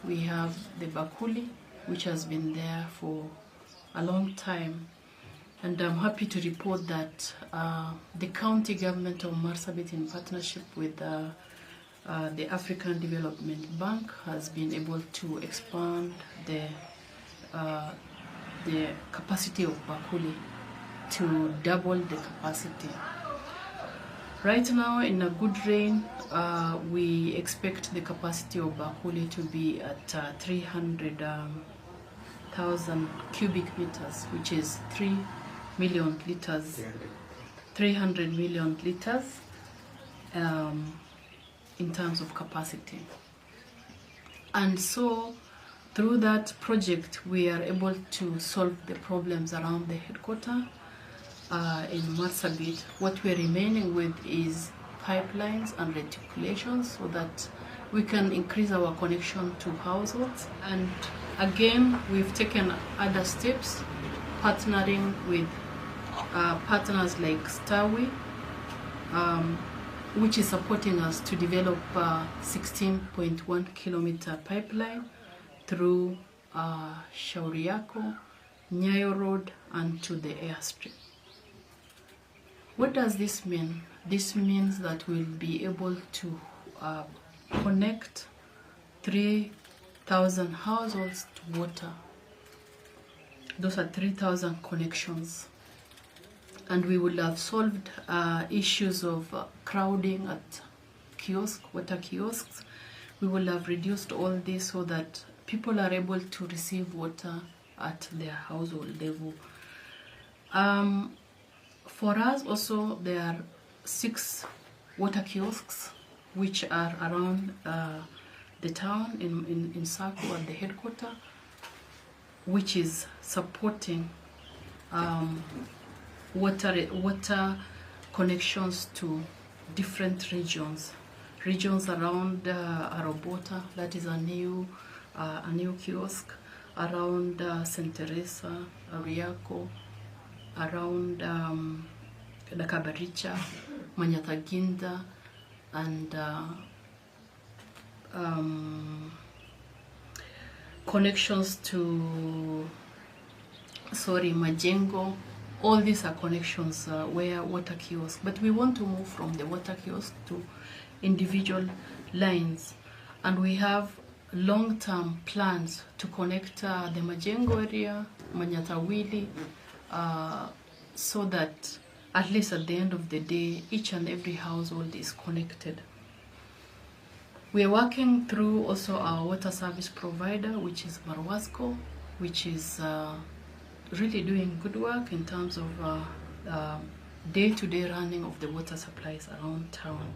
We have the Bakuli, which has been there for a long time. And I'm happy to report that the county government of Marsabit, in partnership with the African Development Bank, has been able to expand the capacity of Bakuli to double the capacity. Right now, in a good rain, we expect the capacity of Bakuli to be at 300,000 cubic meters, which is 3 million liters, 300 million liters in terms of capacity. And so, through that project, we are able to solve the problems around the headquarters. In Marsabit, what we're remaining with is pipelines and reticulations so that we can increase our connection to households. And again, we've taken other steps, partnering with partners like Starway, which is supporting us to develop a 16.1 kilometer pipeline through Shauriyako, Nyayo Road, and to the airstrip. What does this mean? This means that we'll be able to connect 3,000 households to water. Those are 3,000 connections. And we will have solved issues of crowding at water kiosks. We will have reduced all this so that people are able to receive water at their household level. For us also, there are 6 water kiosks which are around the town in Saku at the headquarters, which is supporting water connections to different regions around Arobota, that is a new kiosk, around St. Teresa, Shauriyako, around Nakabaricha, Manyataginda, and connections to Majengo. All these are connections where water kiosks, but we want to move from the water kiosk to individual lines, and we have long-term plans to connect the Majengo area, Manyatawili, so that at least at the end of the day, each and every household is connected. We are working through also our water service provider, which is Marwasco, which is really doing good work in terms of day-to-day running of the water supplies around town.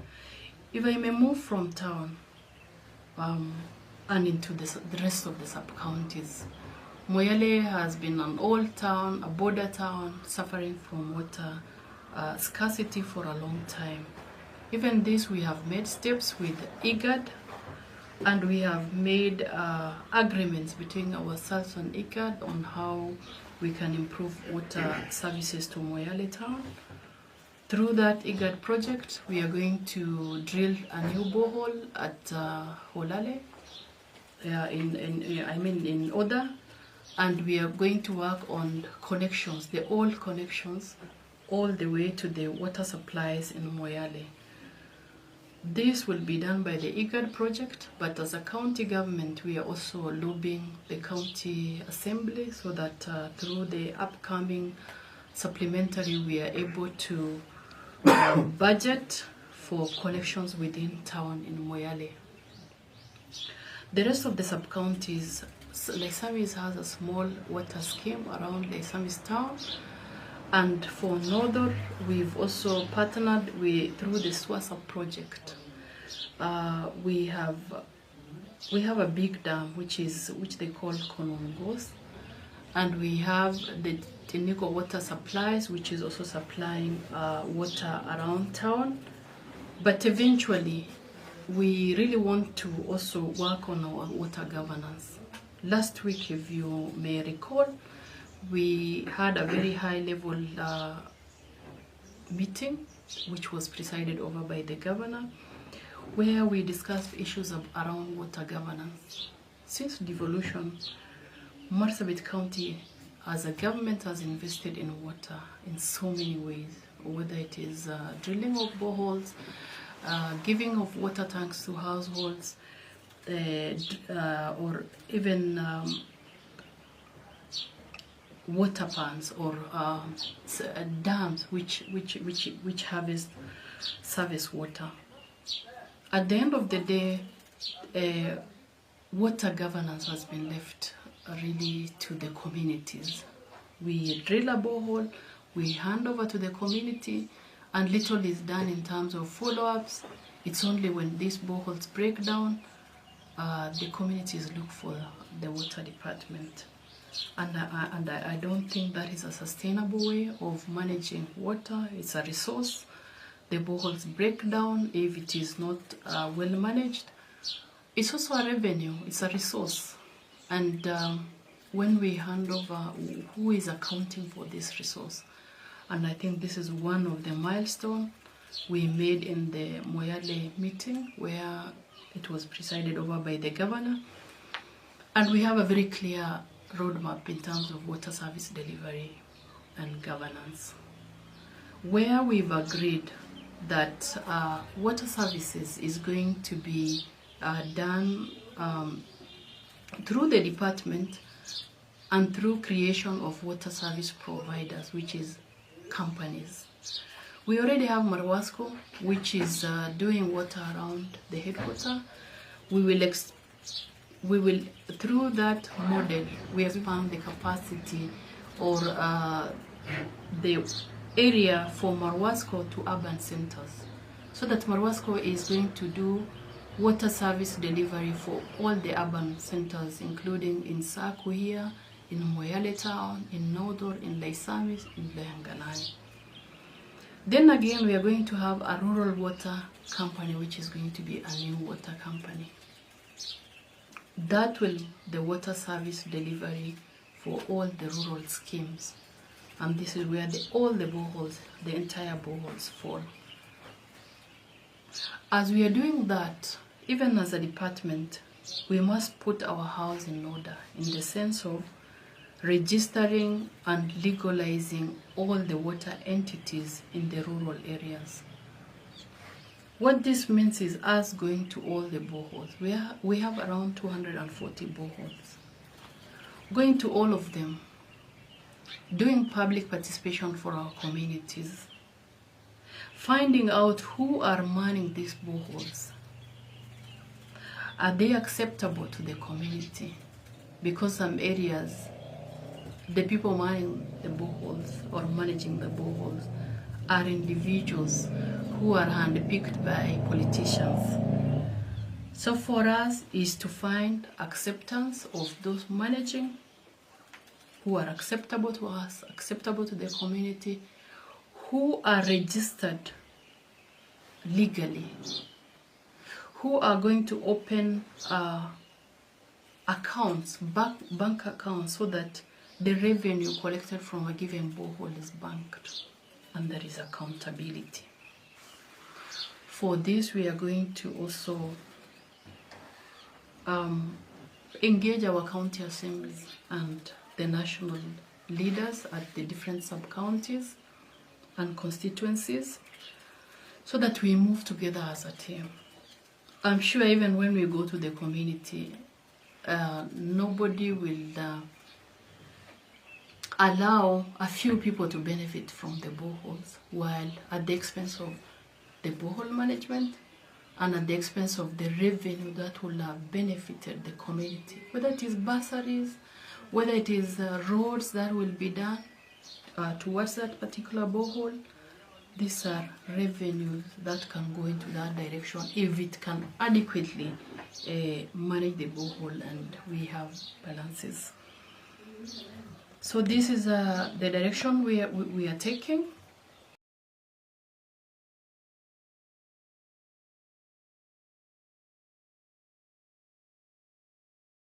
If I may move from town and into the rest of the sub-counties, Moyale has been an old town, a border town, suffering from water scarcity for a long time. Even this, we have made steps with IGAD, and we have made agreements between ourselves and IGAD on how we can improve water services to Moyale town. Through that IGAD project, we are going to drill a new borehole at Holale, in Oda, and we are going to work on connections, the old connections, all the way to the water supplies in Moyale. This will be done by the IGAD project, but as a county government, we are also lobbying the county assembly so that through the upcoming supplementary, we are able to budget for connections within town in Moyale. The rest of the sub-counties, Leisamis has a small water scheme around Leisamis town. And for Northern, we've also partnered through the SWASA project. We have a big dam which they call Konongos, and we have the Teniko water supplies, which is also supplying water around town. But eventually, we really want to also work on our water governance. Last week, if you may recall, we had a very high-level meeting, which was presided over by the governor, where we discussed issues around water governance. since devolution, Marsabit County as a government has invested in water in so many ways, whether it is drilling of boreholes, giving of water tanks to households, or even water pans or dams which harvest service water. At the end of the day, water governance has been left really to the communities. We drill a borehole, we hand over to the community, and little is done in terms of follow-ups. It's only when these boreholes break down, the communities look for the water department. And I don't think that is a sustainable way of managing water. It's a resource. The boreholes break down if it is not well managed. It's also a revenue, it's a resource. And when we hand over, who is accounting for this resource? And I think this is one of the milestones we made in the Moyale meeting, where it was presided over by the governor. And we have a very clear roadmap in terms of water service delivery and governance, where we've agreed that water services is going to be done through the department and through creation of water service providers, which is companies. We already have Marwasco, which is doing water around the headquarters. We will, through that model, we expand the capacity or the area for Marwasco to urban centers, so that Marwasco is going to do water service delivery for all the urban centers, including in Saku here, in Moyale town, in Nodor, in Laisamis, in Behangalani. Then again, we are going to have a rural water company, which is going to be a new water company. That will the water service delivery for all the rural schemes. And this is where all the boreholes, the entire boreholes fall. As we are doing that, even as a department, we must put our house in order in the sense of registering and legalizing all the water entities in the rural areas. What this means is us going to all the boreholes. We have around 240 boreholes. Going to all of them, doing public participation for our communities, finding out who are manning these boreholes. Are they acceptable to the community? Because some areas, the people manning the boreholes or managing the boreholes are individuals who are handpicked by politicians. So for us is to find acceptance of those managing, who are acceptable to us, acceptable to the community, who are registered legally, who are going to open accounts, bank accounts, so that the revenue collected from a given borehole is banked and there is accountability. For this, we are going to also engage our county assemblies and the national leaders at the different sub-counties and constituencies, so that we move together as a team. I'm sure even when we go to the community, nobody will allow a few people to benefit from the boreholes, while at the expense of the borehole management and at the expense of the revenue that will have benefited the community, whether it is bursaries, whether it is roads that will be done towards that particular borehole. These are revenues that can go into that direction if it can adequately manage the borehole and we have balances. So this is the direction we are taking.